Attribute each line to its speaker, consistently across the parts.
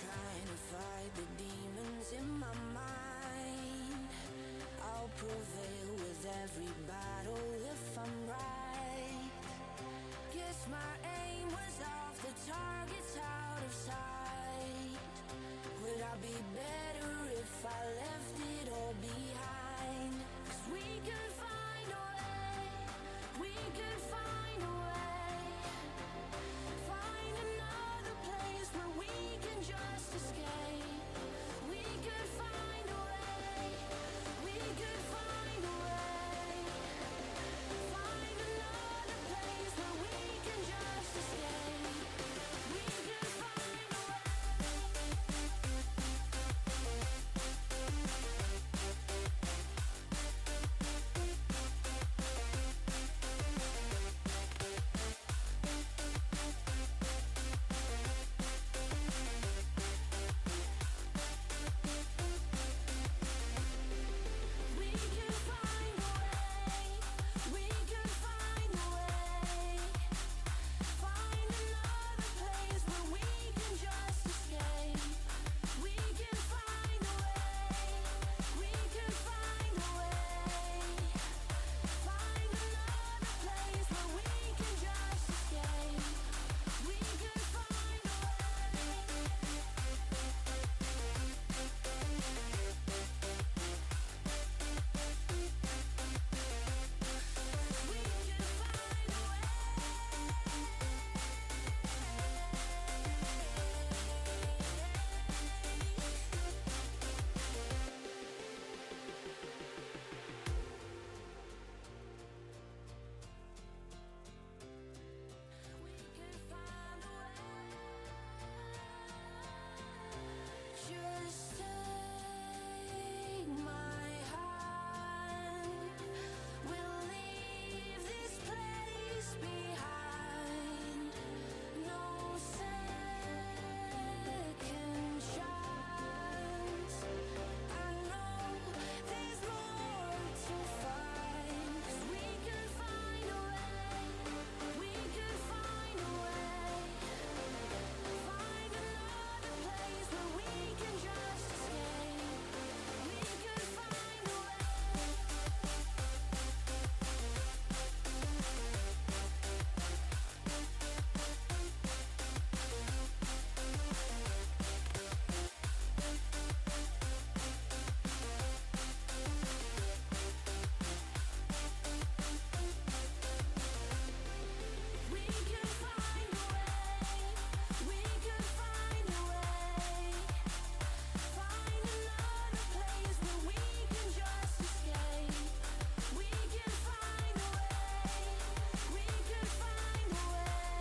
Speaker 1: trying to fight the demons in my mind. I'll prevail with every battle if I'm right. Guess my aim was off, the target's out of sight. Would I be better if I left it all behind? 'Cause we could find a way, we could find a way. Find another place where we can just escape. We could find a way, we could find a way. Find another place where we can just escape. We could find a way. We could find a way, we could find a way. Find another place where we can just escape. We can find a way, we could find a way. Find another place where we can just escape. We could find a way. We could find a way. We could find a way. Just take my hand. We'll leave this place behind. No second chance. I know there's more to find. 'Cause we could find a way, we could find a way. Find another place where we can just escape. We could find a way. We could find a way, we could find a way. Find another place where we can just escape. We could find a way, we could find a way.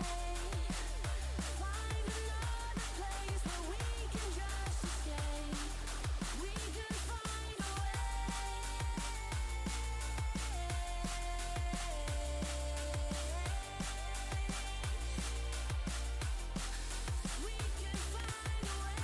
Speaker 1: Find another place where we can just escape. We could find a way. We could find a way.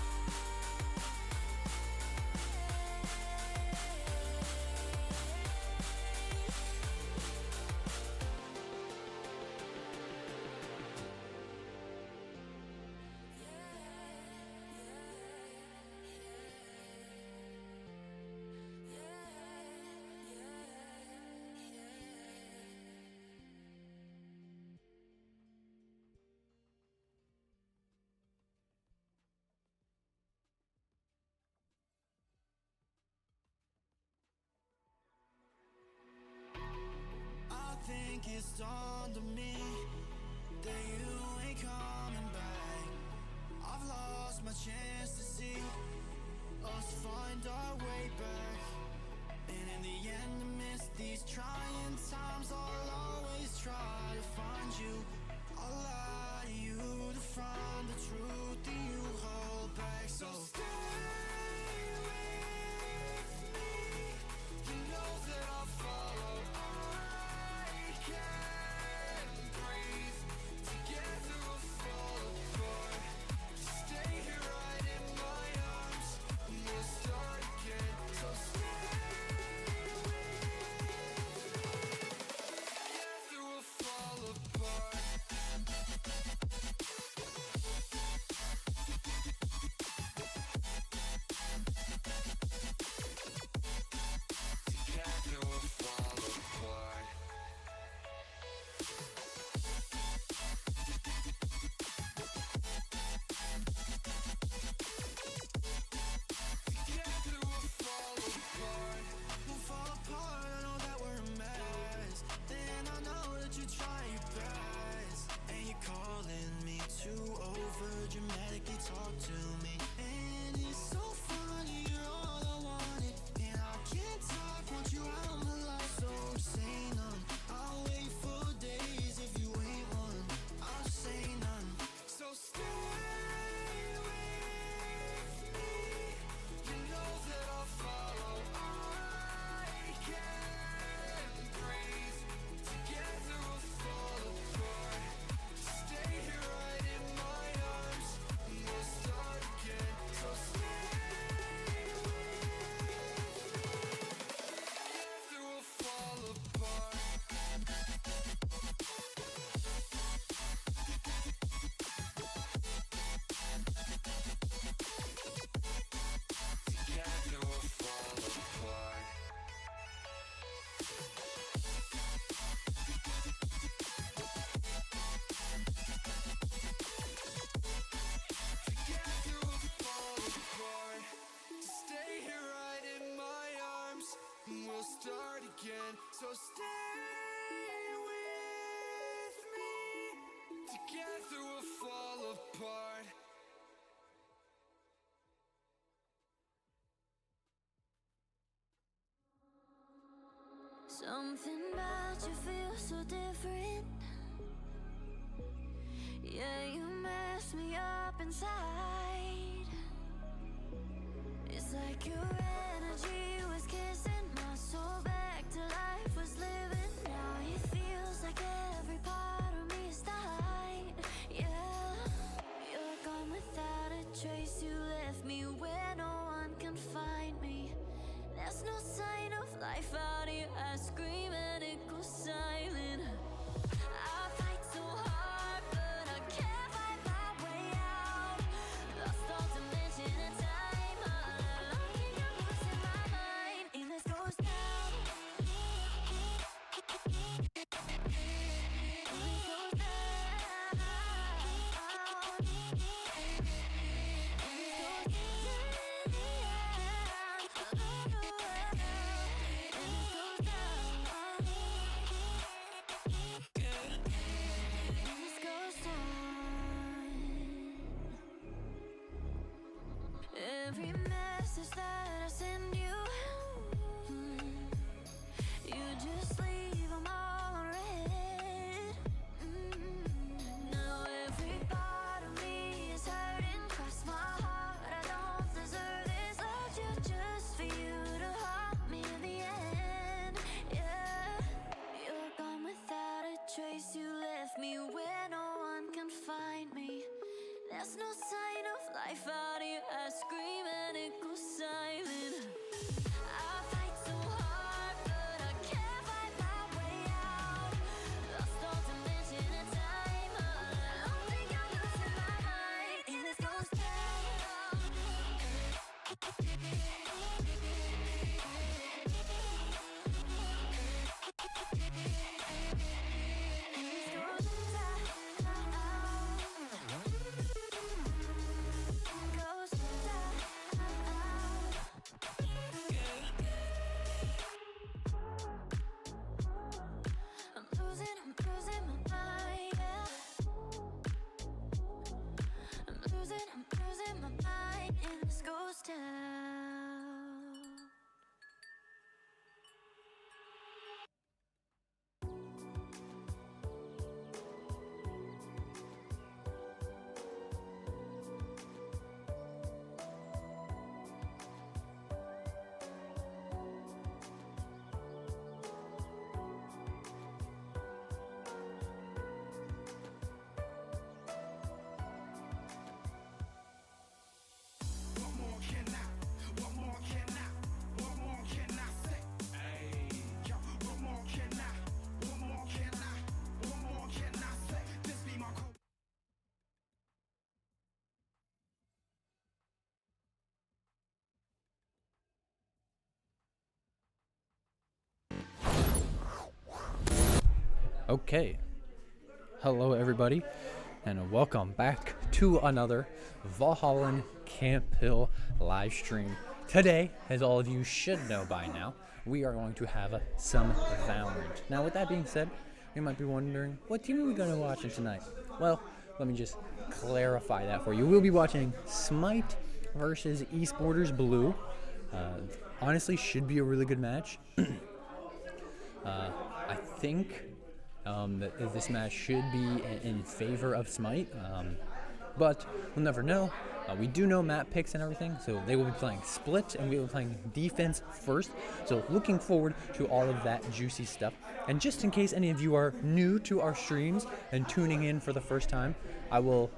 Speaker 2: I think it's dawned on me that you ain't coming back. I've lost my chance to see us find our way back. And in the end, amidst these trying times, I'll always try to find you. I'll lie to you to find the truth that you hold back. So stay with me. You know that I'll follow. I can't
Speaker 1: Something about you feels so different. Yeah, you mess me up inside. It's like your energy was kissing my soul back to life, was living. Now it feels like every part of me is died. Yeah, you're gone without a trace. You left me where no one can find me. There's no sign of life out here. I scream and it goes silent. I fight so hard, but I can't find my way out. Lost all dimension and time. All alone, think I'm losing my mind. And this goes down. And this goes down. Every message that I send you, you just leave them all unread. Now every part of me is hurting. Cross my heart, I don't deserve this. Loved you just for you to haunt me in the end. Yeah, you're gone without a trace. You left me where no one can find me. There's no sign of life out here. I scream and it goes silent. I fight so hard, but I can't find my way out. Lost all dimension and time. All alone, think I'm losing my mind. And this goes down. I'm losing my mind, and this goes down.
Speaker 3: Okay, hello everybody, and welcome back to another Valorant Camp Hill live stream. Today, as all of you should know by now, we are going to have some Valorant. Now, with that being said, you might be wondering, what team are we going to watch tonight? Well, let me just clarify that for you. We'll be watching Smite versus Esporterz Blue. Honestly, should be a really good match. I think that this match should be in favor of Smite, but we'll never know. We do know map picks and everything, so they will be playing split and we will be playing defense first. So looking forward to all of that juicy stuff. And just in case any of you are new to our streams and tuning in for the first time, I will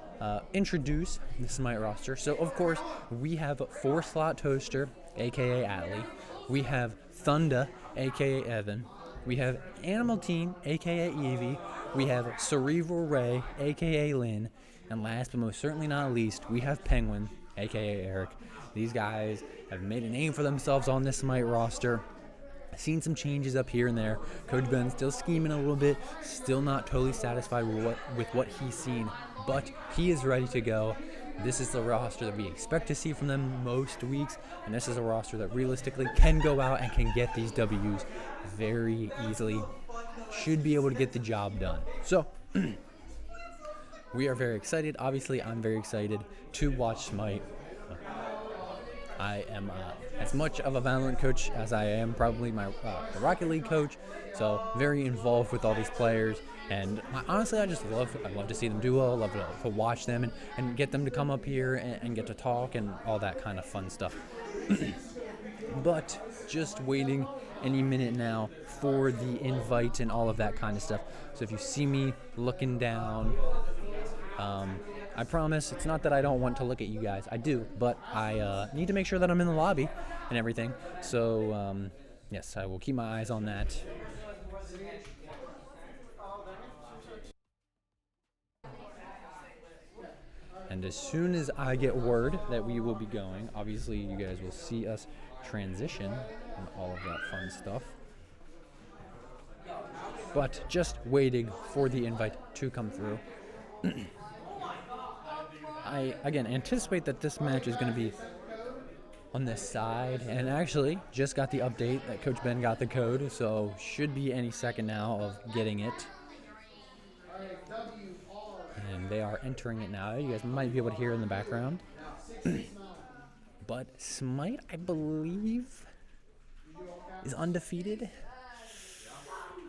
Speaker 3: introduce the Smite roster. So of course, we have 4-slot Toaster, aka Atlee. We have Thunda, aka Evan. We have Animal Teen, aka Evie. We have Cerebral Ray, aka Lynn. And last but most certainly not least, we have Penguin, aka Eric. These guys have made a name for themselves on this Smite roster. Seen some changes up here and there. Coach Ben still scheming a little bit, still not totally satisfied with what he's seen, but he is ready to go. This is the roster that we expect to see from them most weeks, and this is a roster that realistically can go out and can get these W's very easily. Should be able to get the job done. So, we are very excited. Obviously, I'm very excited to watch Smite. I am as much of a Valorant coach as I am probably my the Rocket League coach, so very involved with all these players. And honestly, I love to see them do well. I love to watch them and get them to come up here and get to talk and all that kind of fun stuff. But just waiting any minute now for the invite and all of that kind of stuff. So if you see me looking down, I promise it's not that I don't want to look at you guys. I do, but I need to make sure that I'm in the lobby and everything. So yes, I will keep my eyes on that. And as soon as I get word that we will be going, obviously you guys will see us transition and all of that fun stuff. But just waiting for the invite to come through. I, again, anticipate that this match is going to be on this side. And actually, just got the update that Coach Ben got the code, so should be any second now of getting it. And they are entering it now. You guys might be able to hear in the background. But Smite, I believe, is undefeated.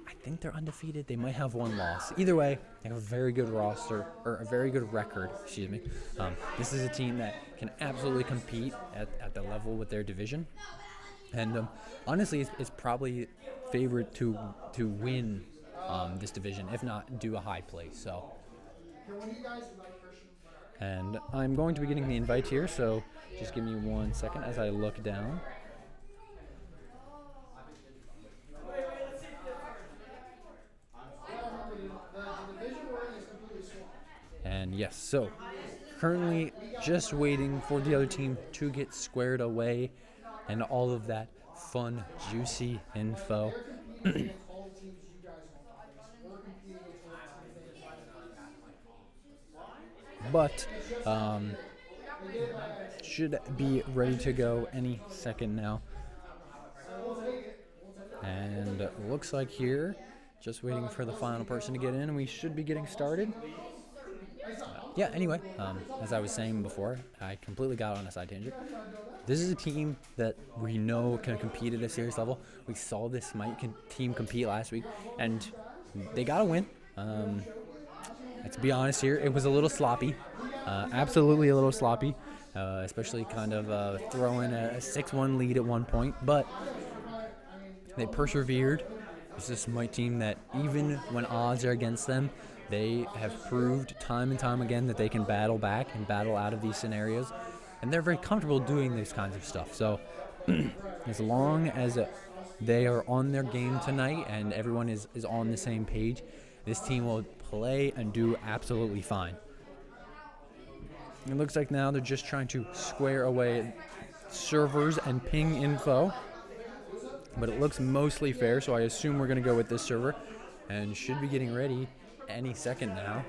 Speaker 3: I think they're undefeated. They might have one loss. Either way, they have a very good roster, or a very good record, excuse me. This is a team that can absolutely compete at the level with their division. And honestly, it's probably favored to win this division, if not do a high place. So. And I'm going to be getting the invite here, so just give me 1 second as I look down. And yes, so currently just waiting for the other team to get squared away and all of that fun, juicy info. But should be ready to go any second now. And looks like here, just waiting for the final person to get in, and we should be getting started. Yeah, anyway, as I was saying before, I completely got on a side tangent. This is a team that we know can compete at a serious level. We saw this Smite team compete last week, and they got a win. To be honest here, it was a little sloppy, absolutely a little sloppy, especially kind of throwing a 6-1 lead at one point, but they persevered. It's a Smite team that even when odds are against them, they have proved time and time again that they can battle back and battle out of these scenarios, and they're very comfortable doing these kinds of stuff. So as long as they are on their game tonight and everyone is on the same page, this team will play and do absolutely fine. It looks like now they're just trying to square away servers and ping info, but it looks mostly fair, so I assume we're going to go with this server and should be getting ready any second now.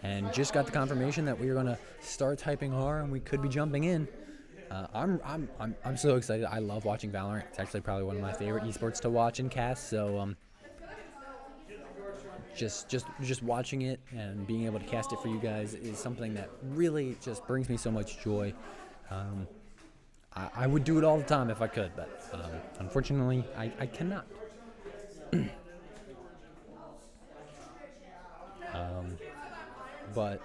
Speaker 3: And just got the confirmation that we are going to start typing R and we could be jumping in. I'm so excited. I love watching Valorant. It's actually probably one of my favorite esports to watch and cast, so just watching it and being able to cast it for you guys is something that really just brings me so much joy. I would do it all the time if I could, but unfortunately I cannot. But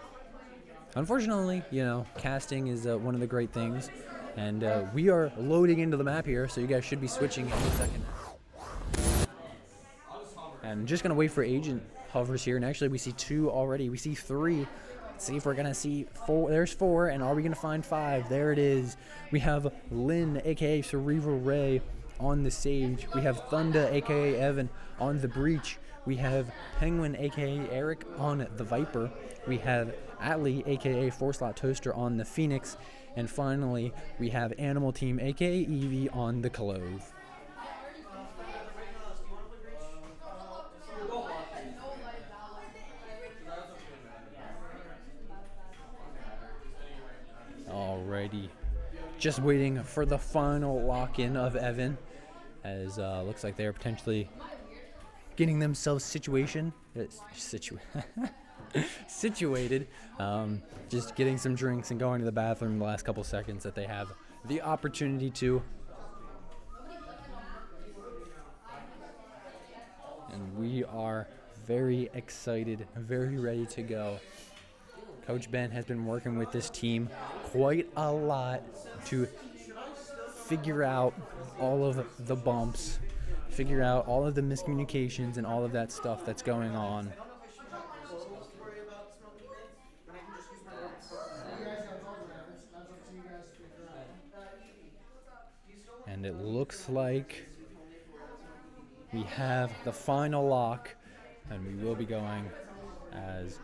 Speaker 3: unfortunately, casting is one of the great things, and we are loading into the map here, so you guys should be switching in a second. And just gonna wait for agent hovers here, and actually we see 2 already. We see 3. Let's see if we're gonna see 4. There's 4, and are we gonna find 5? There it is. We have Lynn, aka Cerebral Ray, on the Sage. We have Thunda, aka Evan, on the Breach. We have Penguin, aka Eric, on the Viper. We have Atlee, aka 4-Slot Toaster, on the Phoenix. And finally, we have Animal Team, aka Evie, on the Clove. Alrighty, just waiting for the final lock-in of Evan, as looks like they're potentially getting themselves situated, just getting some drinks and going to the bathroom the last couple seconds that they have the opportunity to. And we are very excited, very ready to go. Coach Ben has been working with this team quite a lot to figure out all of the bumps, figure out all of the miscommunications and all of that stuff that's going on. And it looks like we have the final lock, and we will be going as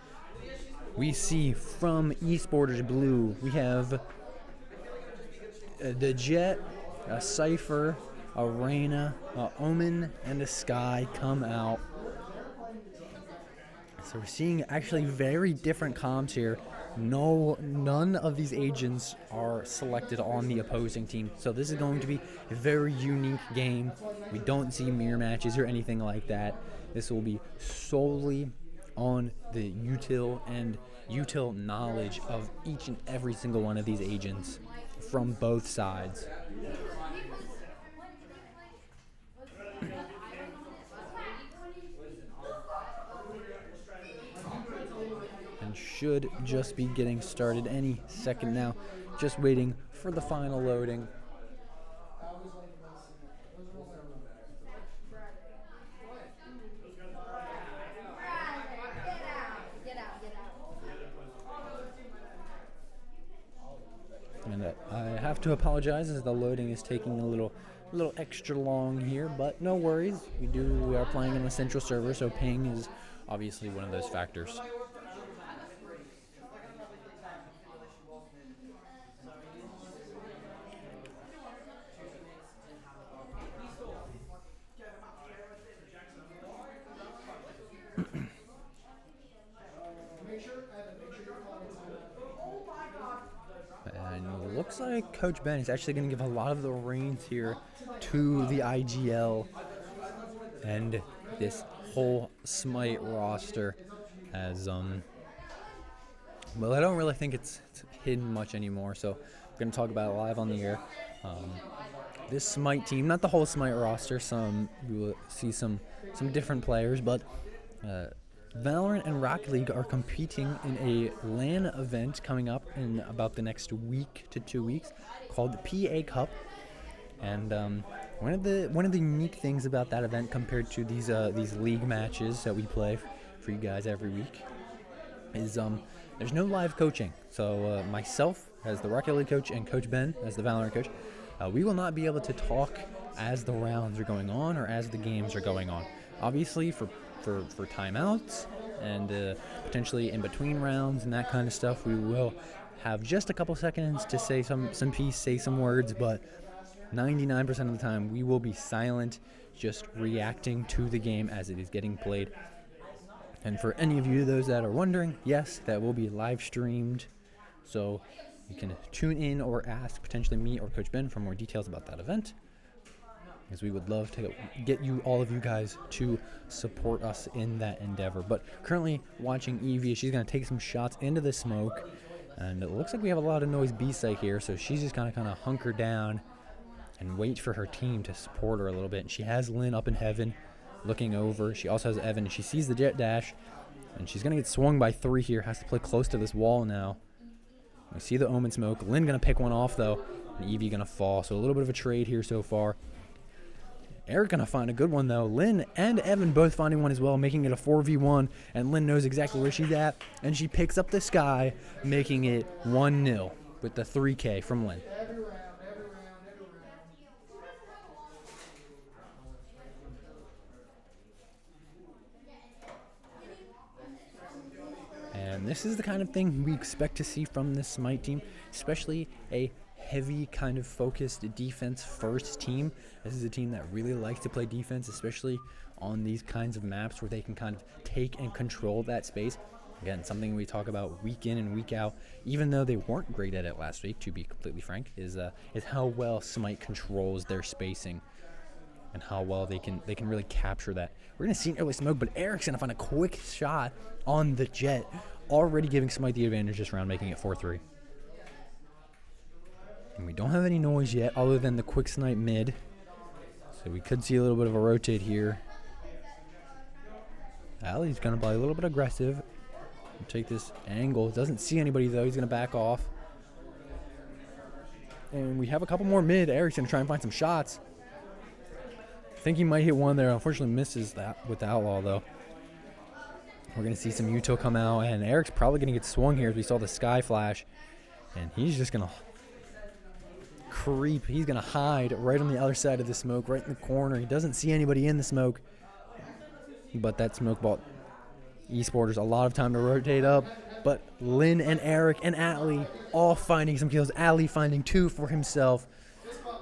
Speaker 3: we see from Esporterz Blue. We have the Jet, a Cypher, a Reyna, a Omen, and a Sky come out. So we're seeing actually very different comps here. None of these agents are selected on the opposing team. So this is going to be a very unique game. We don't see mirror matches or anything like that. This will be solely on the util and util knowledge of each and every single one of these agents from both sides. And should just be getting started any second now. Just waiting for the final loading. And I have to apologize as the loading is taking a little extra long here, but no worries. We are playing on a central server, so ping is obviously one of those factors. And it looks like Coach Ben is actually going to give a lot of the reins here to the IGL and this whole Smite roster as, well, I don't really think it's hidden much anymore, so I'm going to talk about it live on the air. This Smite team, not the whole Smite roster, we will see some different players, but Valorant and Rocket League are competing in a LAN event coming up in about the next week to 2 weeks called the PA Cup. And one of the unique things about that event compared to these league matches that we play for you guys every week is there's no live coaching. So myself as the Rocket League coach and Coach Ben as the Valorant coach, we will not be able to talk as the rounds are going on or as the games are going on. Obviously for timeouts and potentially in between rounds and that kind of stuff, we will have just a couple seconds to say some piece, say some words, but 99% of the time we will be silent, just reacting to the game as it is getting played. And for any of you, those that are wondering, yes, that will be live streamed, so you can tune in or ask potentially me or Coach Ben for more details about that event, because we would love to get all of you guys to support us in that endeavor. But currently watching Evie, she's going to take some shots into the smoke, and it looks like we have a lot of noise B-site here, so she's just going to kind of hunker down and wait for her team to support her a little bit. And she has Lynn up in heaven looking over. She also has Evan, and she sees the jet dash, and she's going to get swung by 3 here, has to play close to this wall now. We see the Omen smoke. Lynn going to pick one off, though, and Evie going to fall. So a little bit of a trade here so far. Eric going to find a good one, though. Lynn and Evan both finding one as well, making it a 4v1, and Lynn knows exactly where she's at, and she picks up the Sky, making it 1-0 with the 3K from Lynn. And this is the kind of thing we expect to see from this Smite team, especially a heavy kind of focused defense first team. This is a team that really likes to play defense, especially on these kinds of maps where they can kind of take and control that space. Again, something we talk about week in and week out, even though they weren't great at it last week, to be completely frank, is how well Smite controls their spacing. and how well they can really capture that. We're going to see an early smoke, but Eric's going to find a quick shot on the Jet, already giving Smite the advantage this round, making it 4-3. And we don't have any noise yet other than the quick snipe mid. So we could see a little bit of a rotate here. Allie's going to play a little bit aggressive. Take this angle. Doesn't see anybody though. He's going to back off. And we have a couple more mid. Eric's going to try and find some shots. I think he might hit one there. Unfortunately misses that with the Outlaw though. We're going to see some Util come out. And Eric's probably going to get swung here as we saw the sky flash. And he's just going to creep. He's going to hide right on the other side of the smoke, right in the corner. He doesn't see anybody in the smoke. But that smoke bought Esporterz a lot of time to rotate up. But Lynn and Eric and Atlee all finding some kills. Atlee finding 2 for himself,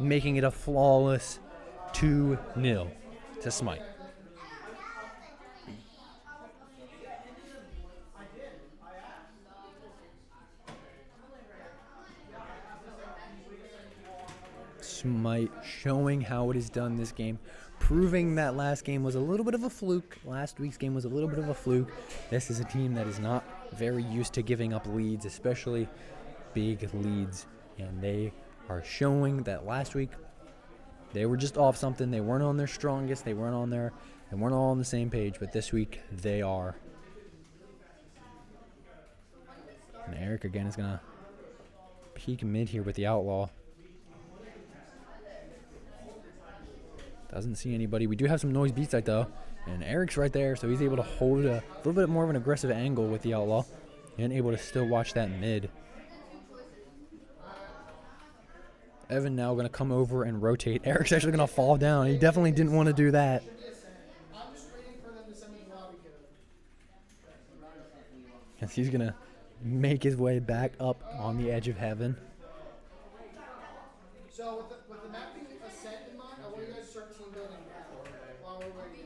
Speaker 3: making it a flawless 2-0 to Smite. Smite showing how it is done this game, proving that last game was a little bit of a fluke. Last week's game was a little bit of a fluke. This is a team that is not very used to giving up leads, especially big leads. And they are showing that last week they were just off something. They weren't on their strongest. They weren't all on the same page. But this week they are. And Eric again is going to peek mid here with the Outlaw. Doesn't see anybody. We do have some noise beat site though. And Eric's right there, so he's able to hold a little bit more of an aggressive angle with the Outlaw. And able to still watch that mid. Evan now going to come over and rotate. Eric's actually going to fall down. He definitely didn't want to do that. As he's going to make his way back up on the edge of heaven.
Speaker 4: So with the map being a set in mind, I want you guys to start team building while we're waiting.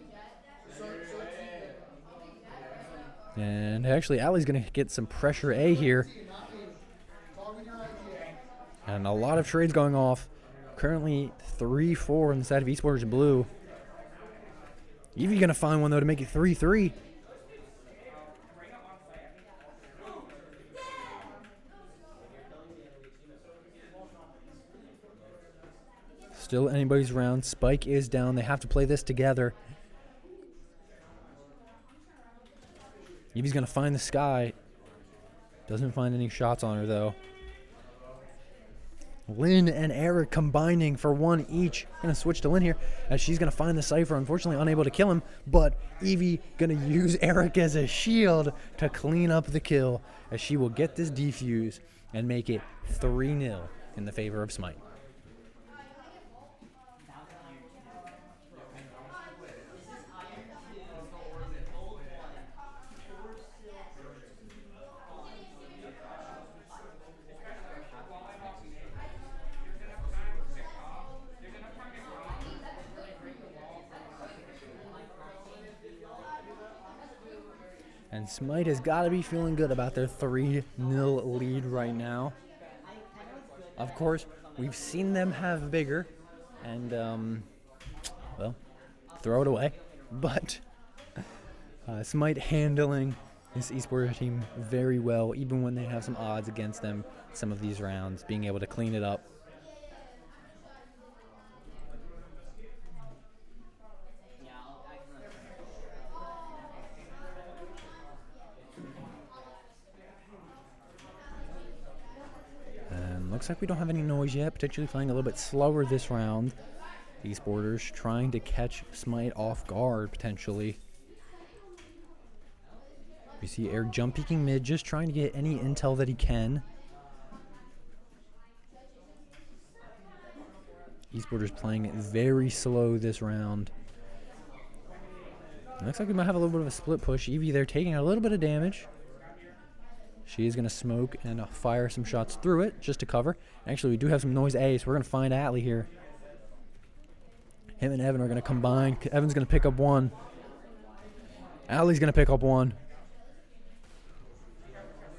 Speaker 3: And actually, Allie's going to get some pressure A here. And a lot of trades going off. Currently 3-4 on the side of Esporterz blue. Evie going to find one, though, to make it 3-3. Still anybody's round. Spike is down. They have to play this together. Evie's going to find the sky. Doesn't find any shots on her, though. Lynn and Eric combining for 1 each. Going to switch to Lynn here as she's going to find the Cypher. Unfortunately, unable to kill him. But Evie going to use Eric as a shield to clean up the kill as she will get this defuse and make it 3-0 in the favor of Smite. And Smite has got to be feeling good about their 3-0 lead right now. Of course, we've seen them have bigger and, well, throw it away. But Smite handling this Esporterz team very well, even when they have some odds against them some of these rounds, being able to clean it up. Looks like we don't have any noise yet, potentially playing a little bit slower this round. Esporterz trying to catch Smite off guard, potentially. We see Eric jump peeking mid, just trying to get any intel that he can. Esporterz playing it very slow this round. Looks like we might have a little bit of a split push. Evie there taking a little bit of damage. She is going to smoke and fire some shots through it just to cover. Actually, we do have some noise A, so we're going to find Atlee here. Him and Evan are going to combine. Evan's going to pick up one. Atlee's going to pick up one.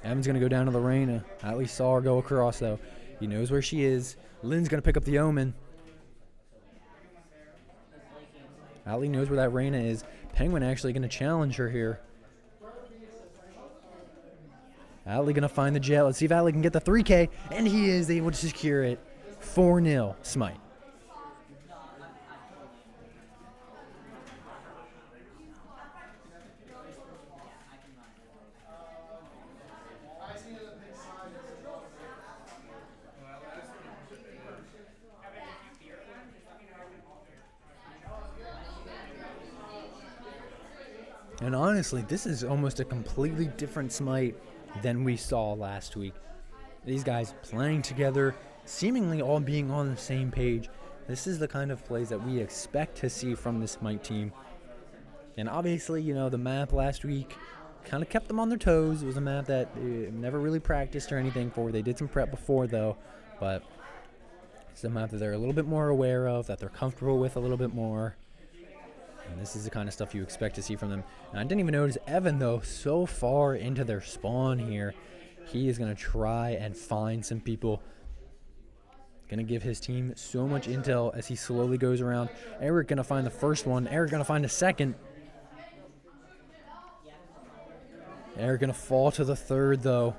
Speaker 3: Evan's going to go down to the Reyna. Atlee saw her go across, though. He knows where she is. Lynn's going to pick up the Omen. Atlee knows where that Reyna is. Penguin actually going to challenge her here. Atlee going to find the Jet. Let's see if Atlee can get the 3K. And he is able to secure it. 4-0 Smite. And honestly, this is almost a completely different Smite than we saw last week. These guys playing together, seemingly all being on the same page. This is the kind of plays that we expect to see from this Smite team. And obviously, you know, the map last week kind of kept them on their toes. It was a map that they never really practiced or anything for. They did some prep before, though, but it's a map that they're a little bit more aware of, that they're comfortable with a little bit more. And this is the kind of stuff you expect to see from them. And I didn't even notice Evan, though, so far into their spawn here. He is going to try and find some people. Going to give his team so much intel as he slowly goes around. Eric going to find the first one. Eric going to find the second. Eric going to fall to the third, though.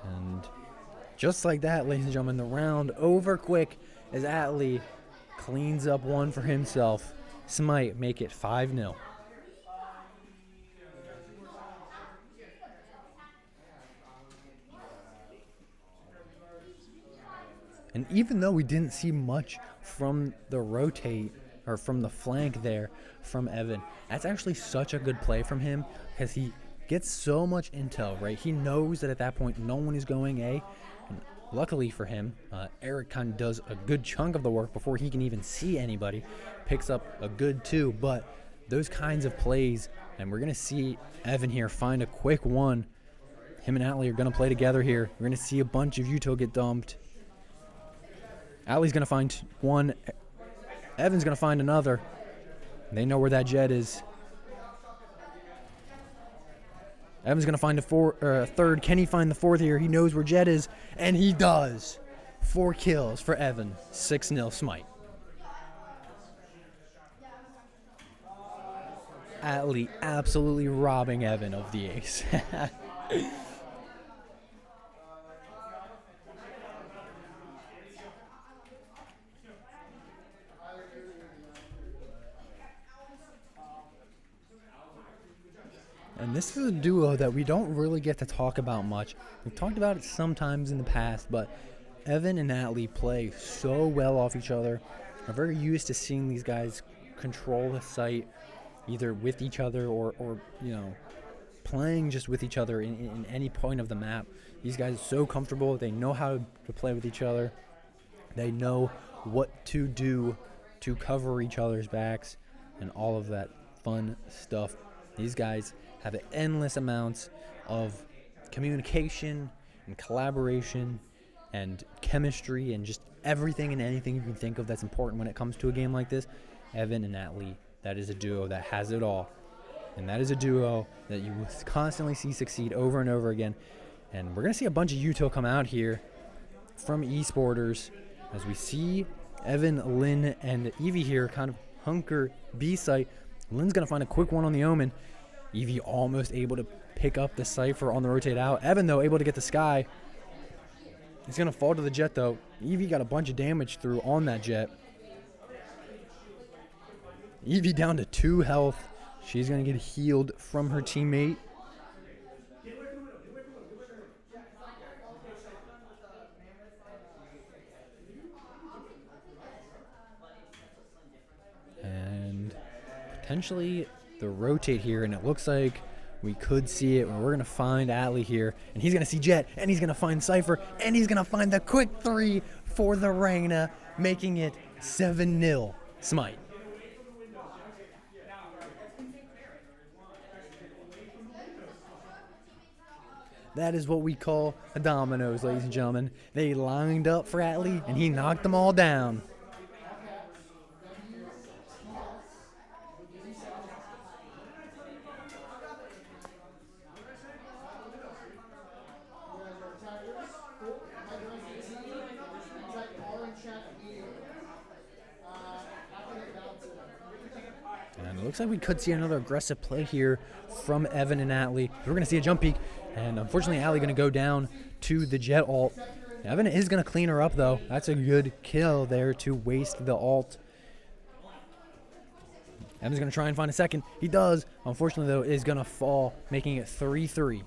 Speaker 3: And just like that, ladies and gentlemen, the round over quick as Atlee cleans up one for himself. Smite make it 5-0. And even though we didn't see much from the rotate or from the flank there from Evan, that's actually such a good play from him because he gets so much intel, right? He knows that at that point no one is going A. And luckily for him, Eric kind of does a good chunk of the work before he can even see anybody. Picks up a good 2, but those kinds of plays, and we're going to see Evan here find a quick one. Him and Atlee are going to play together here. We're going to see a bunch of Uto get dumped. Atlee's going to find one. Evan's going to find another. They know where that Jet is. Evan's going to find a third. Can he find the fourth here? He knows where Jet is, and he does. 4 kills for Evan. 6-0 Smite. Atlee absolutely robbing Evan of the ace. And this is a duo that we don't really get to talk about much. We've talked about it sometimes in the past, but Evan and Atlee play so well off each other. We're very used to seeing these guys control the site either with each other or you know, playing just with each other in any point of the map. These guys are so comfortable. They know how to play with each other. They know what to do to cover each other's backs and all of that fun stuff. These guys have endless amounts of communication and collaboration and chemistry and just everything and anything you can think of that's important when it comes to a game like this. Evan and Atlee, that is a duo that has it all. And that is a duo that you will constantly see succeed over and over again. And we're going to see a bunch of Uto come out here from Esporterz as we see Evan, Lynn, and Evie here kind of hunker B site. Lynn's going to find a quick one on the Omen. Evie almost able to pick up the Cypher on the rotate out. Evan, though, able to get the Sky. He's going to fall to the Jet, though. Evie got a bunch of damage through on that Jet. Evie down to 2 health. She's going to get healed from her teammate. And potentially the rotate here, and it looks like we could see it. We're going to find Atlee here, and he's going to see Jet, and he's going to find Cypher, and he's going to find the quick 3 for the Reyna, making it 7-0 Smite. That is what we call a dominoes, ladies and gentlemen. They lined up for Atlee, and he knocked them all down. looks like we could see another aggressive play here from Evan and Atlee. We're going to see a jump peek, and unfortunately Atlee going to go down to the jet ult. Evan is going to clean her up, though. That's a good kill there to waste the ult. Evan's going to try and find a second. He does. Unfortunately, though, is going to fall, making it 3-3.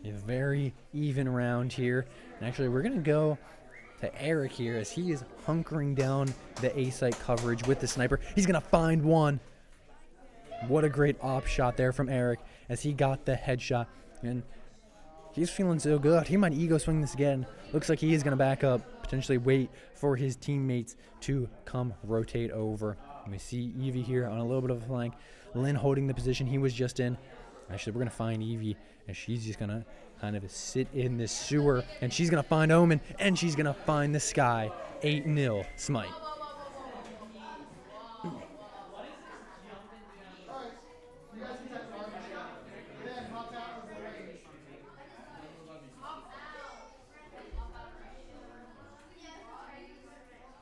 Speaker 3: A very even round here. And actually, we're going to go to Eric here as he is hunkering down the A-site coverage with the sniper. He's going to find one. What a great op shot there from Eric as he got the headshot. And he's feeling so good. He might ego swing this again. Looks like he is going to back up, potentially wait for his teammates to come rotate over. And we see Evie here on a little bit of a flank. Lynn holding the position he was just in. Actually, we're going to find Evie, and she's just going to kind of sit in this sewer, and she's going to find Omen, and she's going to find the sky. 8-0 Smite.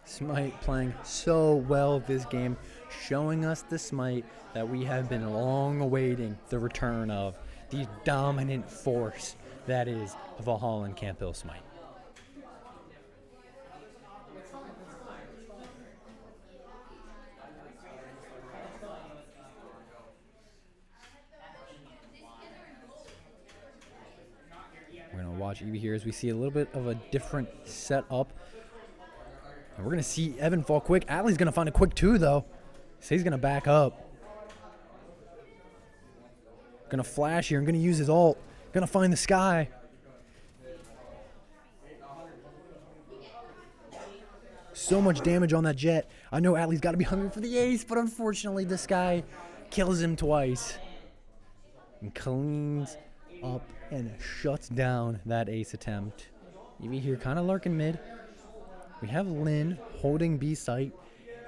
Speaker 3: Smite playing so well this game, showing us the Smite that we have been long awaiting the return of, the dominant force that is Valhalla Camp Hill Smite. We're going to watch Evie here as we see a little bit of a different setup. And we're going to see Evan fall quick. Atlee's going to find a quick 2, though. So he's going to back up. Going to flash here and going to use his ult. Going to find the sky. So much damage on that jet. I know Atlee's got to be hungry for the ace, but unfortunately this guy kills him twice. And cleans up and shuts down that ace attempt. Evie here kind of lurking mid. We have Lynn holding B site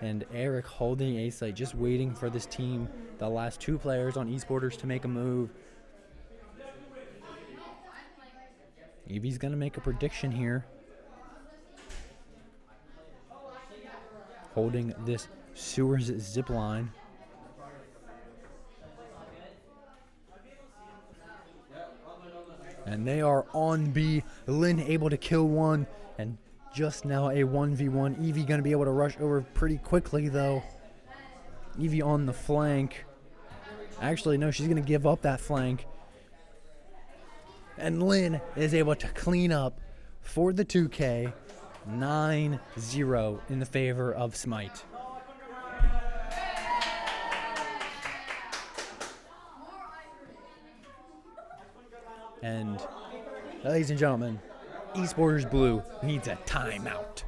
Speaker 3: and Eric holding A site, just waiting for this team, the last 2 players on Esporterz, to make a move. Evie's going to make a prediction here. Holding this sewers zip line. And they are on B. Lynn able to kill one, and just now a 1v1. Evie going to be able to rush over pretty quickly, though. Evie on the flank. Actually, no, she's going to give up that flank. And Lynn is able to clean up for the 2K. 9-0 in the favor of Smite. And, ladies and gentlemen, Esporterz Blue needs a timeout.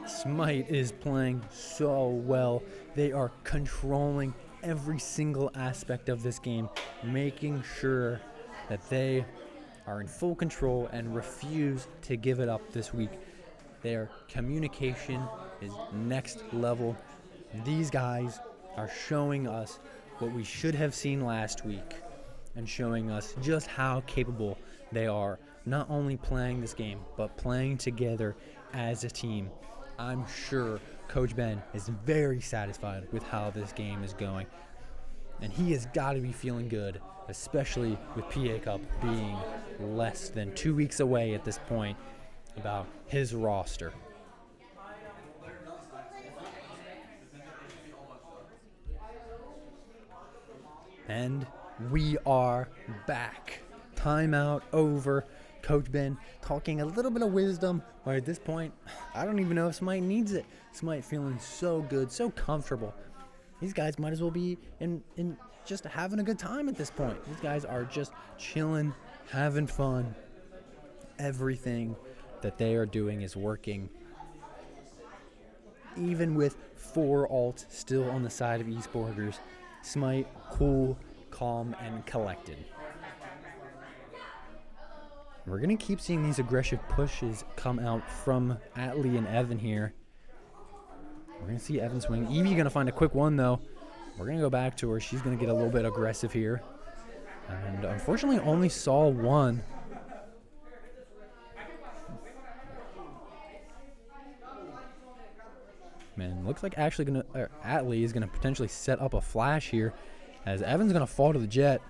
Speaker 3: Smite is playing so well. They are controlling every single aspect of this game, making sure that they are in full control and refuse to give it up this week. Their communication is next level. These guys are showing us what we should have seen last week and showing us just how capable they are, not only playing this game, but playing together as a team. I'm sure Coach Ben is very satisfied with how this game is going, and he has got to be feeling good, especially with PA Cup being less than 2 weeks away at this point, about his roster. And we are back. Timeout over. Coach Ben talking a little bit of wisdom, but at this point, I don't even know if Smite needs it. Smite feeling so good, so comfortable. These guys might as well be in just having a good time at this point. These guys are just chilling, having fun. Everything that they are doing is working. Even with 4 ults still on the side of Esporterz, Smite cool, calm, and collected. We're going to keep seeing these aggressive pushes come out from Atlee and Evan here. We're going to see Evan swing. Evie going to find a quick 1, though. We're going to go back to her. She's going to get a little bit aggressive here. And unfortunately only saw 1. Man, looks like Atlee is gonna potentially set up a flash here, as Evan's gonna fall to the jet,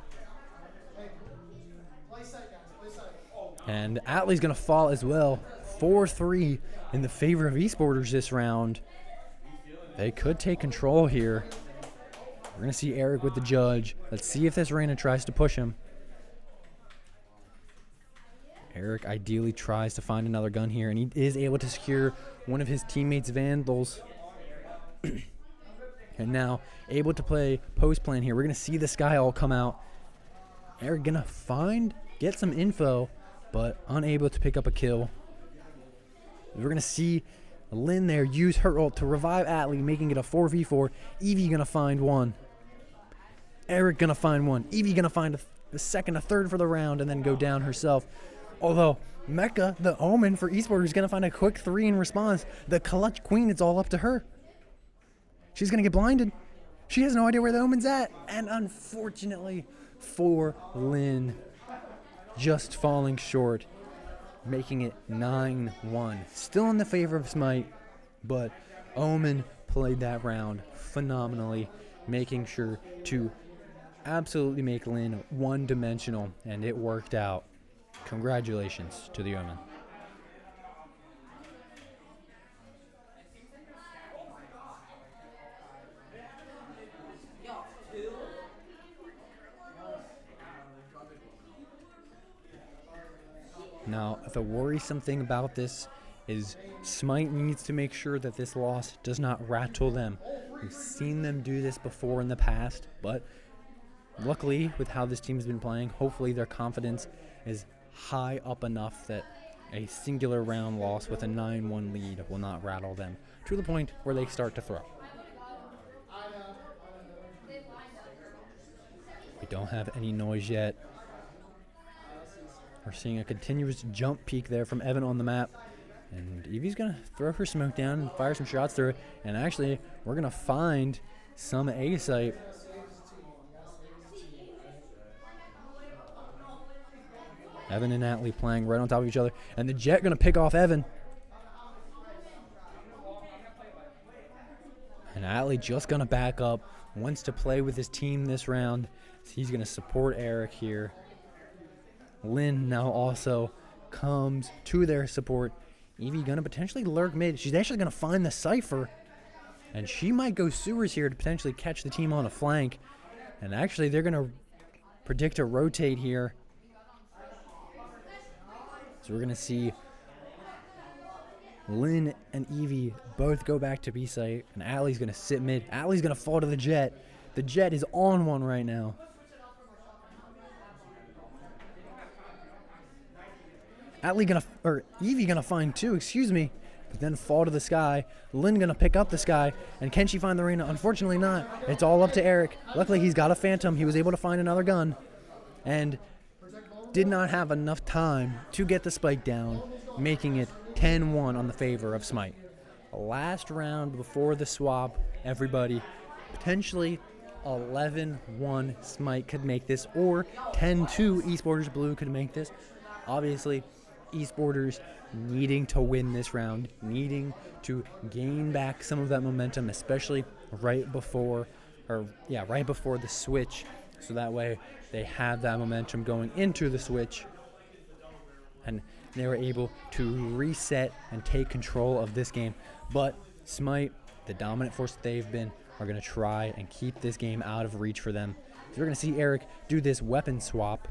Speaker 3: and Atlee's gonna fall as well. 4-3 in the favor of Esporterz this round. They could take control here. We're gonna see Eric with the judge. Let's see if this Reyna tries to push him. Eric ideally tries to find another gun here, and he is able to secure one of his teammates' Vandals. And now able to play post plan here. We're gonna see the Sky all come out. Eric gonna get some info, but unable to pick up a kill. We're gonna see Lynn there use her ult to revive Atlee, making it a 4v4. Evie gonna find one. Eric gonna find one. Evie gonna find a second, a third for the round, and then go down herself. Although Mecca, the Omen for Esporterz, is gonna find a quick 3 in response. The clutch queen, it's all up to her. She's gonna get blinded. She has no idea where the Omen's at. And unfortunately for Lynn, just falling short, making it 9-1. Still in the favor of Smite, but Omen played that round phenomenally, making sure to absolutely make Lynn one-dimensional, and it worked out. Congratulations to the Omen. Now, the worrisome thing about this is Smite needs to make sure that this loss does not rattle them. We've seen them do this before in the past, but luckily, with how this team's been playing, hopefully their confidence is high up enough that a singular round loss with a 9-1 lead will not rattle them to the point where they start to throw. We don't have any noise yet. We're seeing a continuous jump peak there from Evan on the map. And Evie's going to throw her smoke down and fire some shots through it. And actually, we're going to find some A site. Evan and Atlee playing right on top of each other. And the Jet going to pick off Evan. And Atlee just going to back up. Wants to play with his team this round. So he's going to support Eric here. Lynn now also comes to their support. Evie going to potentially lurk mid. She's actually going to find the Cypher. And she might go sewers here to potentially catch the team on a flank. And actually, they're going to predict a rotate here. So we're going to see Lynn and Evie both go back to B site. And Atlee's going to sit mid. Atlee's going to fall to the Jet. The Jet is on one right now. Evie gonna find two, but then fall to the Sky. Lynn gonna pick up the Sky, and can she find the Reyna? Unfortunately not. It's all up to Eric. Luckily he's got a Phantom. He was able to find another gun, and did not have enough time to get the spike down, making it 10-1 on the favor of Smite. Last round before the swap, everybody, potentially 11-1 Smite could make this, or 10-2 Esporterz Blue could make this. Obviously, Esporterz needing to win this round, needing to gain back some of that momentum, especially right before the switch, so that way they have that momentum going into the switch, and they were able to reset and take control of this game. But Smite, the dominant force that they've been, are going to try and keep this game out of reach for them. So we're going to see Eric do this weapon swap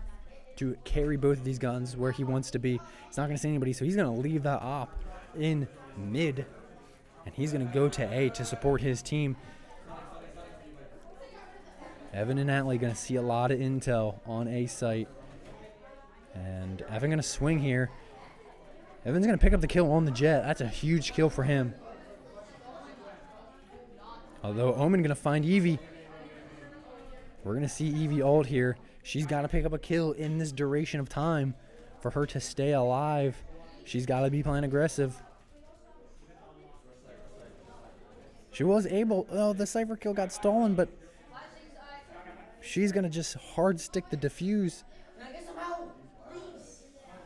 Speaker 3: to carry both of these guns where he wants to be. He's not going to see anybody, so he's going to leave that op in mid, and he's going to go to A to support his team. Evan and Atlee going to see a lot of intel on A site, and Evan going to swing here. Evan's going to pick up the kill on the Jet. That's a huge kill for him. Although Omen going to find Evie. We're going to see Evie ult here. She's got to pick up a kill in this duration of time for her to stay alive. She's got to be playing aggressive. She was able, the Cypher kill got stolen, but she's going to just hard stick the defuse.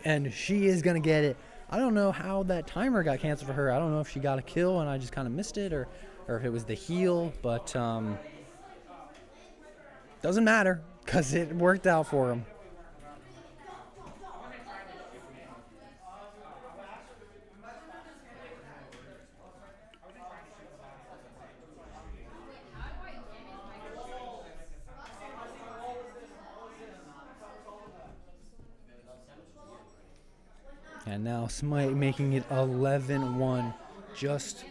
Speaker 3: And she is going to get it. I don't know how that timer got canceled for her. I don't know if she got a kill and I just kind of missed it, or if it was the heal, but doesn't matter because it worked out for him. And now Smite making it 11-1, just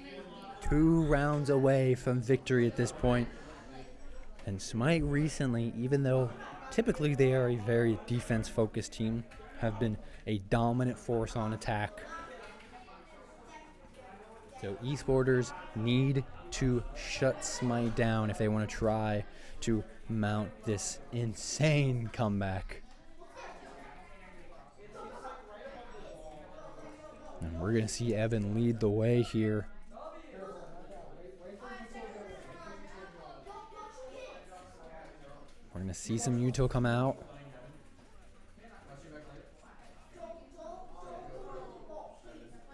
Speaker 3: 2 rounds away from victory at this point. And Smite recently, even though typically they are a very defense-focused team, have been a dominant force on attack. So Esporterz need to shut Smite down if they want to try to mount this insane comeback. And we're going to see Evan lead the way here. We're going to see some Yuto come out.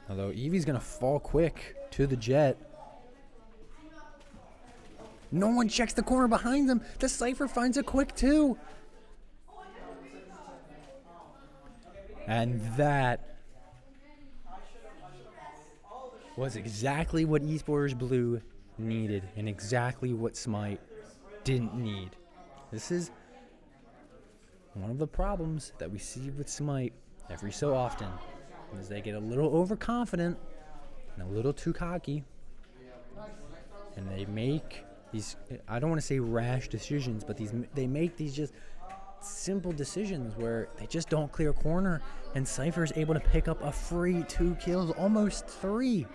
Speaker 3: Although Eevee's going to fall quick to the jet. No one checks the corner behind them. The Cypher finds it quick too. And that was exactly what Esporterz Blue needed and exactly what Smite didn't need. This is one of the problems that we see with Smite every so often, is they get a little overconfident and a little too cocky, and they make these, I don't want to say rash decisions, but they make these just simple decisions where they just don't clear a corner, and Cypher's able to pick up a free 2 kills, almost 3.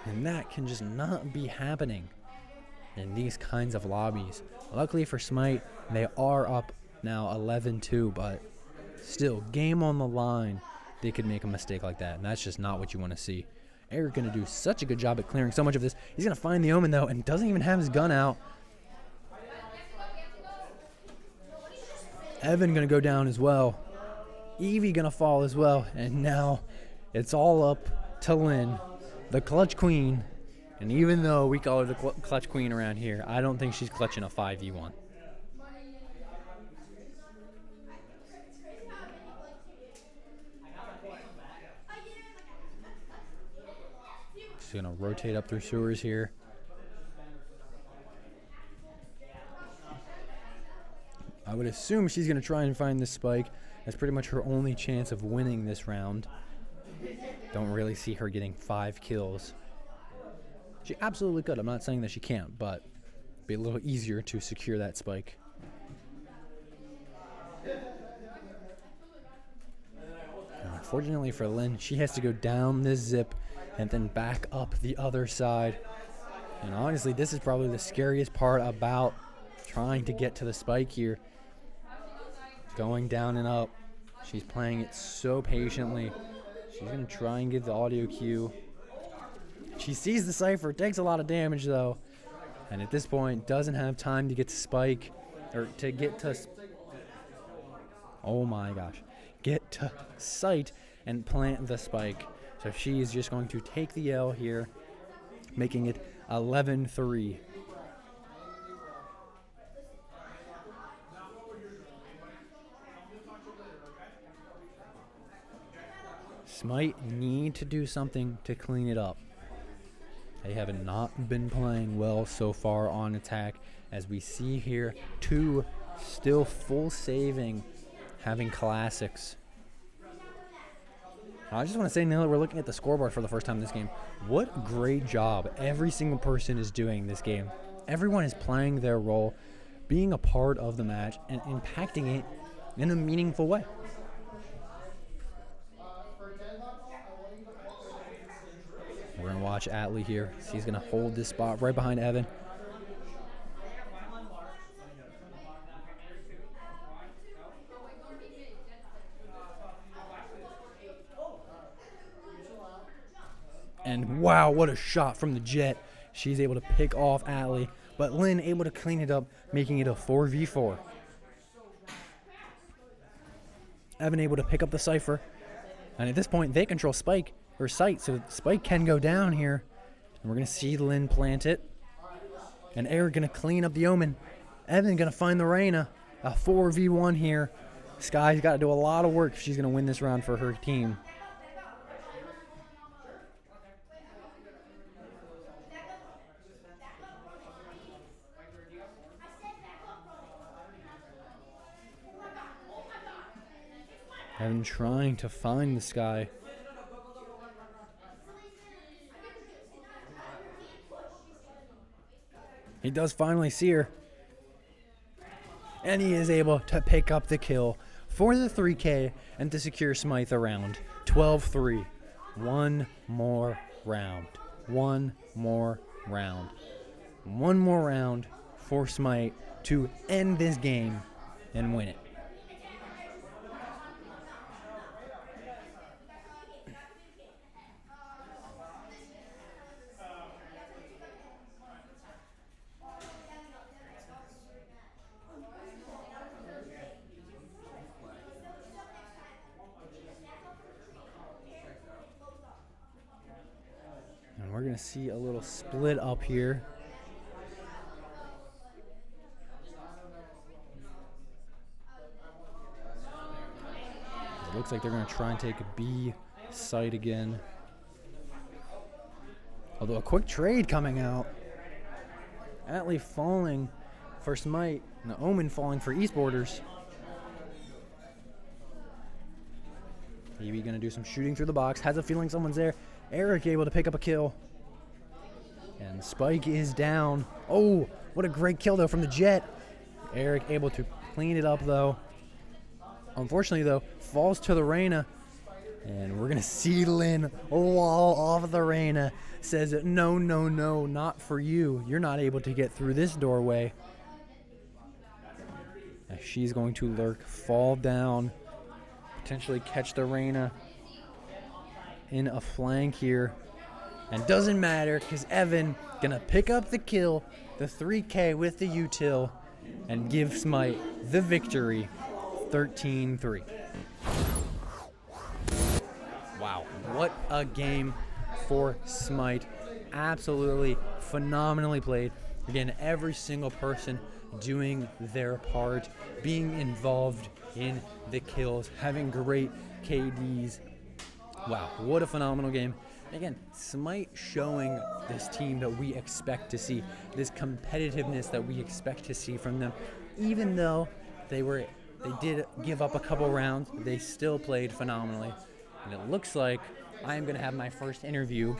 Speaker 3: And that can just not be happening in these kinds of lobbies. Luckily for Smite, they are up now 11-2, but still, game on the line, they could make a mistake like that, and that's just not what you want to see. Eric going to do such a good job at clearing so much of this. He's going to find the Omen, though, and doesn't even have his gun out. Evan going to go down as well. Eevee going to fall as well, and now it's all up to Lynn, the clutch queen. And even though we call her the clutch queen around here, I don't think she's clutching a 5v1. She's going to rotate up through sewers here. I would assume she's going to try and find this spike. That's pretty much her only chance of winning this round. Don't really see her getting 5 kills. She absolutely could. I'm not saying that she can't, but it'd be a little easier to secure that spike. Unfortunately for Lynn, she has to go down this zip and then back up the other side. And honestly, this is probably the scariest part about trying to get to the spike here. Going down and up. She's playing it so patiently. She's going to try and get the audio cue. She sees the Cypher, takes a lot of damage though, and at this point doesn't have time to get to spike, or to get to, oh my gosh, get to sight and plant the spike. So she is just going to take the L here, making it 11-3. Smite need to do something to clean it up. They have not been playing well so far on attack, as we see here, 2 still full saving, having classics. I just want to say, now that we're looking at the scoreboard for the first time in this game, what a great job every single person is doing this game. Everyone is playing their role, being a part of the match, and impacting it in a meaningful way. We're going to watch Atlee here. He's going to hold this spot right behind Evan. And wow, what a shot from the jet. She's able to pick off Atlee, but Lynn able to clean it up, making it a 4v4. Evan able to pick up the Cypher. And at this point, they control Spike, or Sight, so Spike can go down here. And we're going to see Lynn plant it. And Eric going to clean up the Omen. Evan going to find the Reyna. A 4v1 here. Sky's got to do a lot of work if she's going to win this round for her team. Evan trying to find the Sky. He does finally see her. And he is able to pick up the kill for the 3K and to secure Smite the round. 12-3. One more round. One more round. One more round for Smite to end this game and win it. And we're going to see a little split up here. It looks like they're going to try and take a B site again. Although a quick trade coming out. Atlee falling for Smite, and the Omen falling for Esporterz. Maybe going to do some shooting through the box. Has a feeling someone's there. Eric able to pick up a kill. And Spike is down. Oh, what a great kill, though, from the Jet. Eric able to clean it up, though. Unfortunately, though, falls to the Reyna. And we're going to see Lynn wall off the Reyna. Says, no, no, no, not for you. You're not able to get through this doorway. As she's going to lurk, fall down, potentially catch the Reyna in a flank here. And doesn't matter because Evan going to pick up the kill, the 3K with the util, and give Smite the victory, 13-3. Wow, what a game for Smite. Absolutely phenomenally played. Again, every single person doing their part, being involved in the kills, having great KDs. Wow, what a phenomenal game. Again, Smite showing this team that we expect to see, this competitiveness that we expect to see from them. Even though they did give up a couple rounds, they still played phenomenally. And it looks like I am going to have my first interview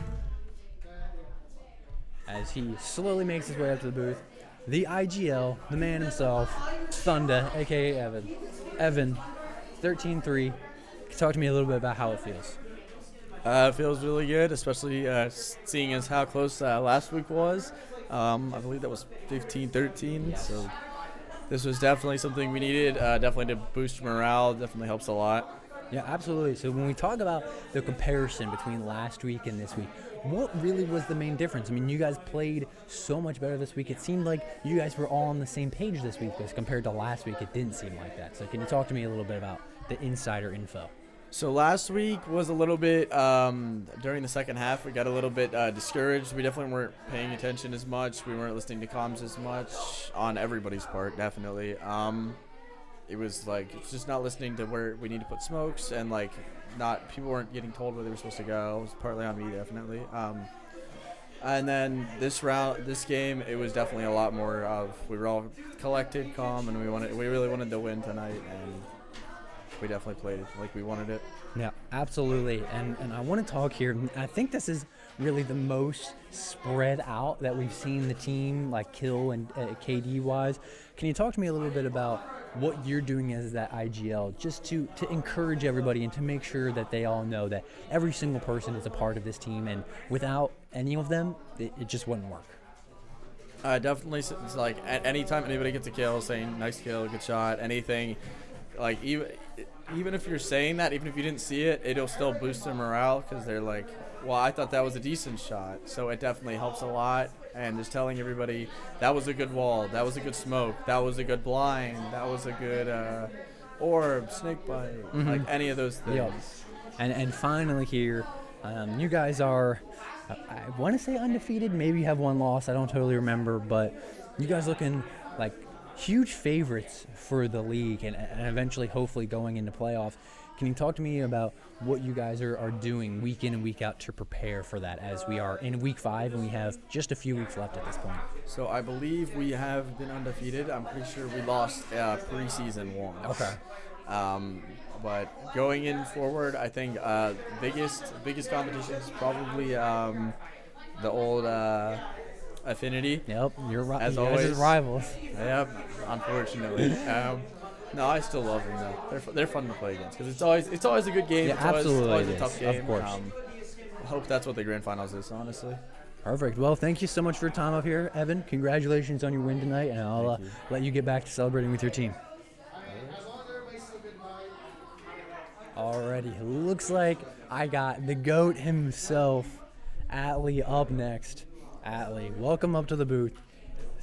Speaker 3: as he slowly makes his way up to the booth. The IGL, the man himself, Thunder, a.k.a. Evan. Evan, 13-3. Talk to me a little bit about how it feels.
Speaker 5: It feels really good, especially seeing as how close last week was. I believe that was 15-13, yes. So this was definitely something we needed, definitely to boost morale, definitely helps a lot.
Speaker 3: Yeah, absolutely. So when we talk about the comparison between last week and this week, what really was the main difference? I mean, you guys played so much better this week. It seemed like you guys were all on the same page this week, as compared to last week, it didn't seem like that. So can you talk to me a little bit about the insider info?
Speaker 5: So last week was a little bit, during the second half, we got a little bit discouraged. We definitely weren't paying attention as much. We weren't listening to comms as much on everybody's part, definitely. It was like, it's just not listening to where we need to put smokes, and like people weren't getting told where they were supposed to go. It was partly on me, definitely. And then this game, it was definitely a lot more of, we were all collected, calm, and we really wanted to win tonight, and we definitely played it like we wanted it.
Speaker 3: Yeah, absolutely. And I want to talk here. I think this is really the most spread out that we've seen the team, like kill and KD wise. Can you talk to me a little bit about what you're doing as that IGL, just to encourage everybody and to make sure that they all know that every single person is a part of this team, and without any of them, it just wouldn't work?
Speaker 5: Definitely, it's like at any time anybody gets a kill, saying nice kill, good shot, anything, like even if you're saying that, even if you didn't see it, it'll still boost their morale, because they're like, well, I thought that was a decent shot. So it definitely helps a lot. And just telling everybody, that was a good wall, that was a good smoke, that was a good blind, that was a good orb, snake bite, like any of those things.
Speaker 3: Yeah. And finally here, you guys are, I want to say undefeated. Maybe you have one loss. I don't totally remember, but you guys looking like huge favorites for the league and eventually, hopefully, going into playoffs. Can you talk to me about what you guys are doing week in and week out to prepare for that, as we are in week 5 and we have just a few weeks left at this point?
Speaker 5: So I believe we have been undefeated. I'm pretty sure we lost preseason once.
Speaker 3: Okay.
Speaker 5: But going in forward, I think biggest competition is probably the old Affinity.
Speaker 3: Yep, you're right.
Speaker 5: As
Speaker 3: you guys
Speaker 5: always.
Speaker 3: are rivals.
Speaker 5: Yep, unfortunately. No, I still love them though. They're fun to play against because it's always a good game.
Speaker 3: Yeah,
Speaker 5: it's
Speaker 3: absolutely
Speaker 5: always
Speaker 3: it
Speaker 5: a
Speaker 3: is,
Speaker 5: tough game.
Speaker 3: of course.
Speaker 5: I hope that's what the grand finals is, honestly.
Speaker 3: Perfect. Well, thank you so much for your time up here, Evan. Congratulations on your win tonight, and I'll let you get back to celebrating with your team. Alrighty, looks like I got the GOAT himself, Atlee, up next. Atlee, welcome up to the booth.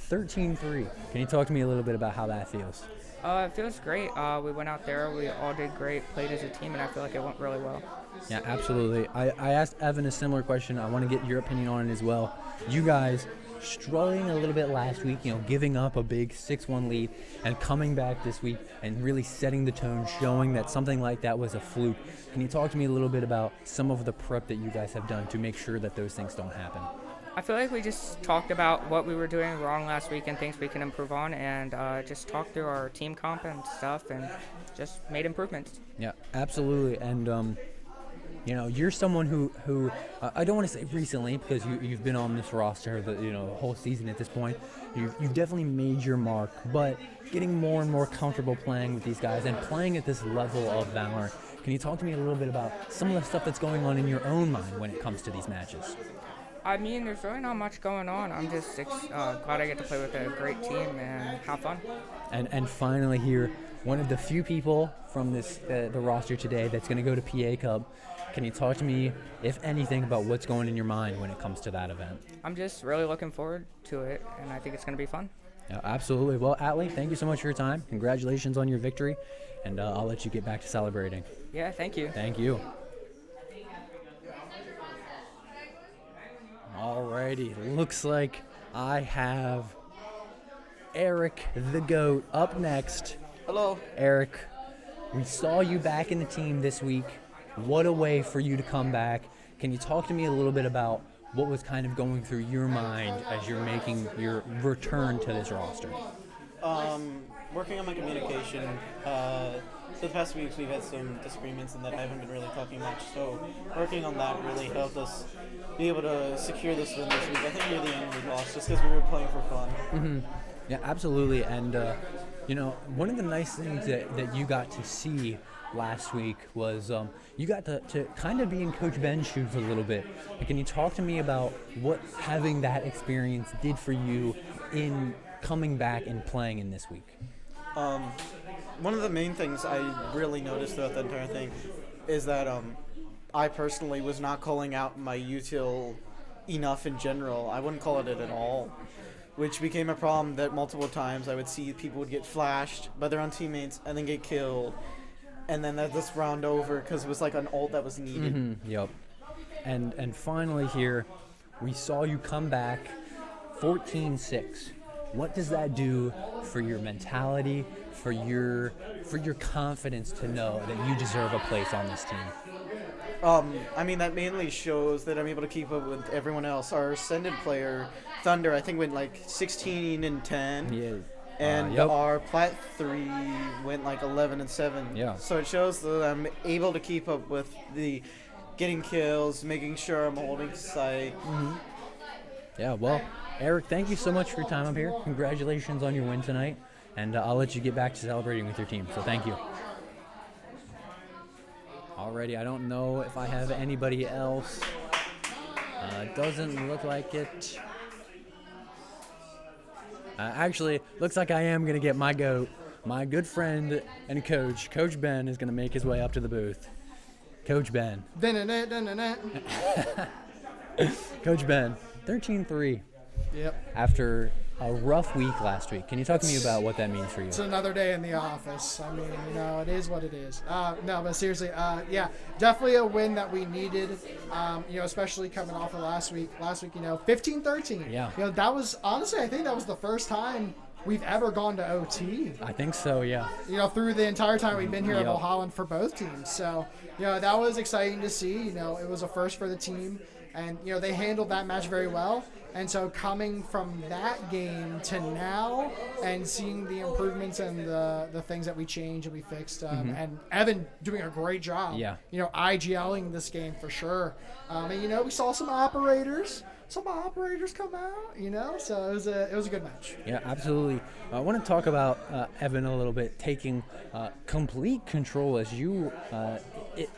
Speaker 3: 13-3. Can you talk to me a little bit about how that feels?
Speaker 6: It feels great. We went out there, we all did great, played as a team, and I feel like it went really well.
Speaker 3: Yeah, absolutely. I asked Evan a similar question. I want to get your opinion on it as well. You guys struggling a little bit last week, giving up a big 6-1 lead and coming back this week and really setting the tone, showing that something like that was a fluke. Can you talk to me a little bit about some of the prep that you guys have done to make sure that those things don't happen?
Speaker 6: I feel like we just talked about what we were doing wrong last week and things we can improve on, and just talked through our team comp and stuff and just made improvements.
Speaker 3: Yeah, absolutely. And you're someone who I don't want to say recently, because you've been on this roster the whole season at this point. You've definitely made your mark, but getting more and more comfortable playing with these guys and playing at this level of Valorant. Can you talk to me a little bit about some of the stuff that's going on in your own mind when it comes to these matches?
Speaker 6: I mean, there's really not much going on. I'm just glad I get to play with a great team and have fun.
Speaker 3: And finally here, one of the few people from this the roster today that's going to go to PA Cup. Can you talk to me, if anything, about what's going in your mind when it comes to that event?
Speaker 6: I'm just really looking forward to it, and I think it's going to be fun.
Speaker 3: Yeah, absolutely. Well, Atlee, thank you so much for your time. Congratulations on your victory, and I'll let you get back to celebrating.
Speaker 6: Yeah, thank you.
Speaker 3: Thank you. Alrighty, looks like I have Eric the GOAT up next.
Speaker 7: Hello.
Speaker 3: Eric, we saw you back in the team this week. What a way for you to come back. Can you talk to me a little bit about what was kind of going through your mind as you're making your return to this roster?
Speaker 7: Working on my communication. So the past weeks we've had some disagreements and that I haven't been really talking much. So working on that really helped us be able to secure this win this week. I think near the end we lost just because we were playing for fun.
Speaker 3: Mm-hmm. Yeah, absolutely. And, one of the nice things that you got to see last week was you got to kind of be in Coach Ben's shoes a little bit. Can you talk to me about what having that experience did for you in coming back and playing in this week?
Speaker 7: One of the main things I really noticed throughout the entire thing is that I personally was not calling out my util enough in general. I wouldn't call it at all, which became a problem that multiple times I would see people would get flashed by their own teammates and then get killed. And then that just round over because it was like an ult that was needed.
Speaker 3: Mm-hmm. Yep. And finally here, we saw you come back 14-6. What does that do for your mentality, for your confidence to know that you deserve a place on this team?
Speaker 7: I mean, that mainly shows that I'm able to keep up with everyone else. Our ascended player, Thunder, I think went like 16-10.
Speaker 3: Yeah.
Speaker 7: And our Plat 3 went like 11-7.
Speaker 3: Yeah.
Speaker 7: So it shows that I'm able to keep up with the getting kills, making sure I'm holding sight.
Speaker 3: Mm-hmm. Yeah, well, Eric, thank you so much for your time up here. Congratulations on your win tonight. And I'll let you get back to celebrating with your team. So thank you. Alrighty, I don't know if I have anybody else. Doesn't look like it. Actually, looks like I am going to get my GOAT. My good friend and coach, Coach Ben, is going to make his way up to the booth. Coach Ben. Coach Ben, 13-3.
Speaker 4: Yep.
Speaker 3: After a rough week last week. Can you talk to me about what that means for you?
Speaker 4: It's another day in the office. I mean, it is what it is. No, but seriously, yeah, definitely a win that we needed, especially coming off of last week. Last week, 15-13.
Speaker 3: Yeah.
Speaker 4: That was, honestly, I think that was the first time we've ever gone to OT.
Speaker 3: I think so, yeah.
Speaker 4: Through the entire time we've been here at
Speaker 3: Yep.
Speaker 4: Valhalla for both teams. So, that was exciting to see. It was a first for the team. And, they handled that match very well. And so coming from that game to now and seeing the improvements and the things that we changed and we fixed, and Evan doing a great job.
Speaker 3: Yeah.
Speaker 4: IGLing this game for sure. And, we saw some operators come out, so it was a good match.
Speaker 3: Yeah, absolutely. I want to talk about Evan a little bit, taking complete control as you,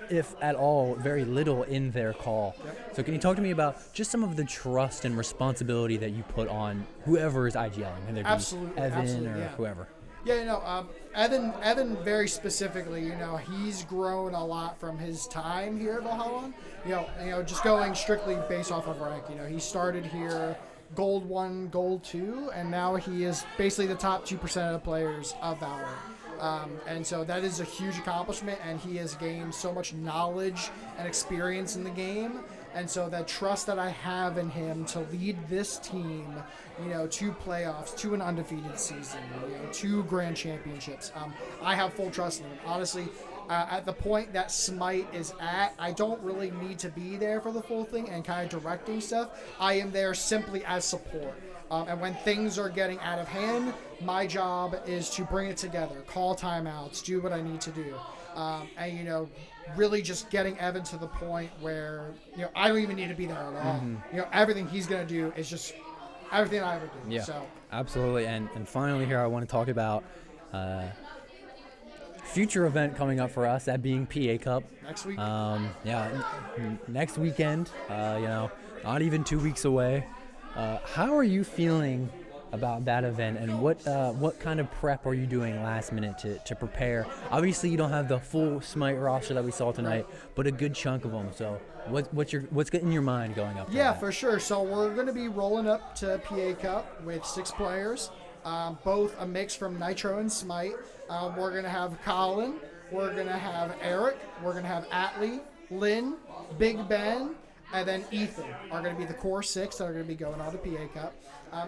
Speaker 3: if at all, very little in their call.
Speaker 4: Yep.
Speaker 3: So can you talk to me about just some of the trust and responsibility that you put on whoever is IGLing, whether it be
Speaker 4: Absolutely,
Speaker 3: Evan or
Speaker 4: yeah.
Speaker 3: whoever?
Speaker 4: Yeah, Evan very specifically, he's grown a lot from his time here at Valhalla. Just going strictly based off of rank. He started here Gold 1, Gold 2, and now he is basically the top 2% of the players of Valorant. And so that is a huge accomplishment, and he has gained so much knowledge and experience in the game. And so that trust that I have in him to lead this team, to playoffs, to an undefeated season, to grand championships, I have full trust in him. Honestly, at the point that Smite is at, I don't really need to be there for the full thing and kind of directing stuff. I am there simply as support. And when things are getting out of hand, my job is to bring it together, call timeouts, do what I need to do. And, really just getting Evan to the point where, I don't even need to be there at all. Everything he's going to do is just everything I ever do.
Speaker 3: Yeah,
Speaker 4: So.
Speaker 3: absolutely. And finally here I want to talk about future event coming up for us, that being PA Cup.
Speaker 4: Next week.
Speaker 3: Next weekend, not even 2 weeks away. How are you feeling about that event, and what kind of prep are you doing last minute to prepare? Obviously, you don't have the full Smite roster that we saw tonight, but a good chunk of them. So, what's getting your mind going up?
Speaker 4: Yeah, for sure. So we're going to be rolling up to PA Cup with 6 players, both a mix from Nitro and Smite. We're going to have Colin, we're going to have Eric, we're going to have Atlee, Lynn, Big Ben, and then Ethan are going to be the core 6 that are going to be going on the PA Cup.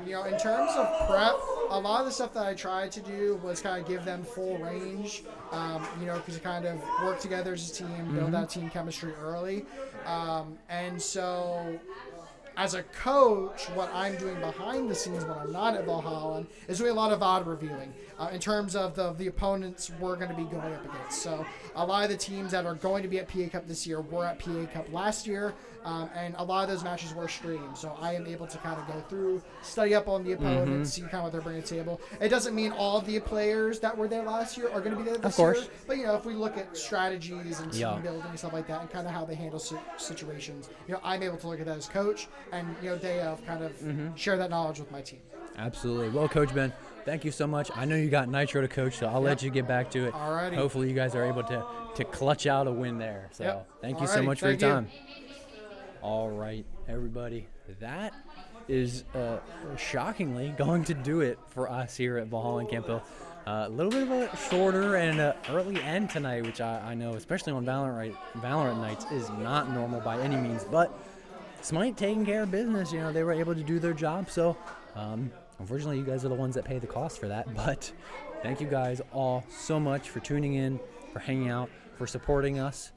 Speaker 4: In terms of prep, a lot of the stuff that I tried to do was kind of give them full range, because you kind of work together as a team, build that team chemistry early. And so as a coach, what I'm doing behind the scenes when I'm not at Valhalla is doing a lot of VOD reviewing in terms of the opponents we're going to be going up against. So a lot of the teams that are going to be at PA Cup this year were at PA Cup last year, and a lot of those matches were streamed. So I am able to kind of go through, study up on the opponents, see kind of what they're bringing to the table. It doesn't mean all of the players that were there last year are going to be there this year. But, if we look at strategies and team building and stuff like that and kind of how they handle situations, I'm able to look at that as coach and, day of kind of share that knowledge with my team.
Speaker 3: Absolutely. Well, Coach Ben, thank you so much. I know you got Nitro to coach, so I'll let you get back to it.
Speaker 4: Alrighty.
Speaker 3: Hopefully you guys are able to clutch out a win there. So thank you so
Speaker 4: Alrighty.
Speaker 3: much for your
Speaker 4: Thank you.
Speaker 3: time. All right, everybody. That is shockingly going to do it for us here at Valhalla and Campbell. A little bit of a shorter and early end tonight, which I know, especially on Valorant nights, is not normal by any means. But Smite taking care of business. They were able to do their job. So, unfortunately, you guys are the ones that pay the cost for that. But thank you guys all so much for tuning in, for hanging out, for supporting us.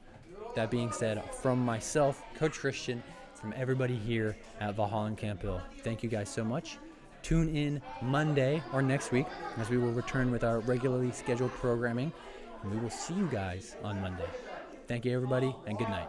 Speaker 3: That being said, from myself, Coach Christian, from everybody here at Valhalla and Camp Hill, thank you guys so much. Tune in Monday or next week as we will return with our regularly scheduled programming. And we will see you guys on Monday. Thank you, everybody, and good night.